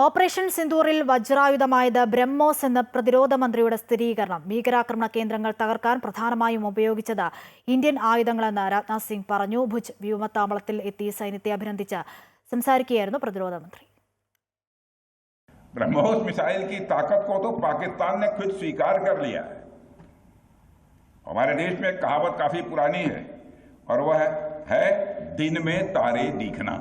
Operation സിന്ദൂറിൽ വജ്രായുധമായത് BrahMos എന്ന പ്രതിരോധ മന്ത്രിയുടെ സ്ഥിരീകരണം. ഭീകരാക്രമണ കേന്ദ്രങ്ങൾ തകർക്കാൻ പ്രധാനമായും ഉപയോഗിച്ചത് ഇന്ത്യൻ ആയുധങ്ങളെന്ന് രാജ്നാഥ് സിംഗ് പറഞ്ഞു. ഭുജ് വ്യോമത്താവളത്തിൽ എത്തി സൈന്യത്തെ അഭിനന്ദിച്ച് സംസാരിക്കുകയായിരുന്നു പ്രതിരോധ മന്ത്രി. ब्रह्मोस मिसाइल की ताकत को तो पाकिस्तान ने खुद स्वीकार कर लिया है। हमारे देश में कहावत काफी पुरानी है और वह है दिन में तारे दिखना।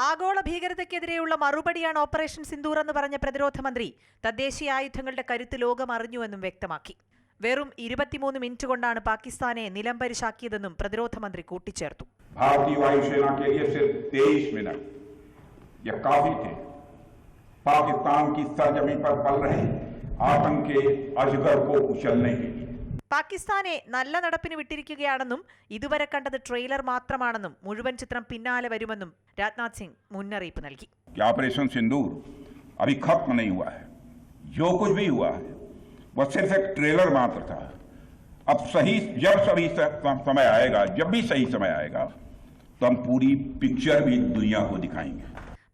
ആഗോള ഭീകരതയ്ക്കെതിരെയുള്ള മറുപടിയാണ് ഓപ്പറേഷൻ സിന്ദൂർ എന്ന് പറഞ്ഞ പ്രതിരോധ മന്ത്രി തദ്ദേശീയ ആയുധങ്ങളുടെ കരുത്ത് ലോകം അറിഞ്ഞുവെന്നും വ്യക്തമാക്കി. വെറും 23 മിനിറ്റ് കൊണ്ടാണ് പാകിസ്ഥാനെ നിലംപരിശാക്കിയതെന്നും പ്രതിരോധ മന്ത്രി കൂട്ടിച്ചേർത്തു. भारतीय वायुसेना के लिए सिर्फ 23 मिनट यह काफी थे पाकिस्तान की सरजमीन पर पल रहे आतंक के अजगर को कुचलने के लिए. പാകിസ്ഥാനെ നല്ല നടപ്പിന് വിട്ടിരിക്കുകയാണെന്നും ഇതുവരെ കണ്ടത് ട്രെയിലർ മാത്രമാണെന്നും മുഴുവൻ ചിത്രം പിന്നാലെ വരുമെന്നും രാജ്നാഥ് സിംഗ് മുന്നറിയിപ്പ് നൽകി. ऑपरेशन सिंदूर अभी खत्म नहीं हुआ है। जो कुछ भी हुआ है वह सिर्फ एक ट्रेलर मात्र था। अब समय आएगा, जब भी सही समय आएगा तो हम पूरी पिक्चर भी दुनिया को दिखाएंगे.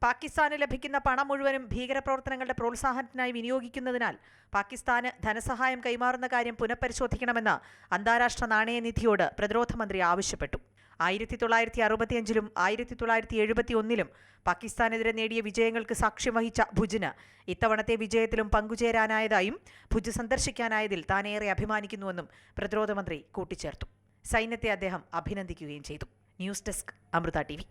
പാകിസ്ഥാന് ലഭിക്കുന്ന പണം മുഴുവനും ഭീകരപ്രവർത്തനങ്ങളുടെ പ്രോത്സാഹനത്തിനായി വിനിയോഗിക്കുന്നതിനാൽ പാകിസ്ഥാന് ധനസഹായം കൈമാറുന്ന കാര്യം പുനഃപരിശോധിക്കണമെന്ന് അന്താരാഷ്ട്ര നാണയനിധിയോട് പ്രതിരോധ മന്ത്രി ആവശ്യപ്പെട്ടു. 1965-ലും 1971-ലും പാകിസ്ഥാനെതിരെ നേടിയ വിജയങ്ങൾക്ക് സാക്ഷ്യം വഹിച്ച ഭുജിന് ഇത്തവണത്തെ വിജയത്തിലും പങ്കുചേരാനായതായും ഭുജ് സന്ദർശിക്കാനായതിൽ താനേറെ അഭിമാനിക്കുന്നുവെന്നും പ്രതിരോധ മന്ത്രി കൂട്ടിച്ചേർത്തു. സൈന്യത്തെ അദ്ദേഹം അഭിനന്ദിക്കുകയും ചെയ്തു. News desk, Amrita TV.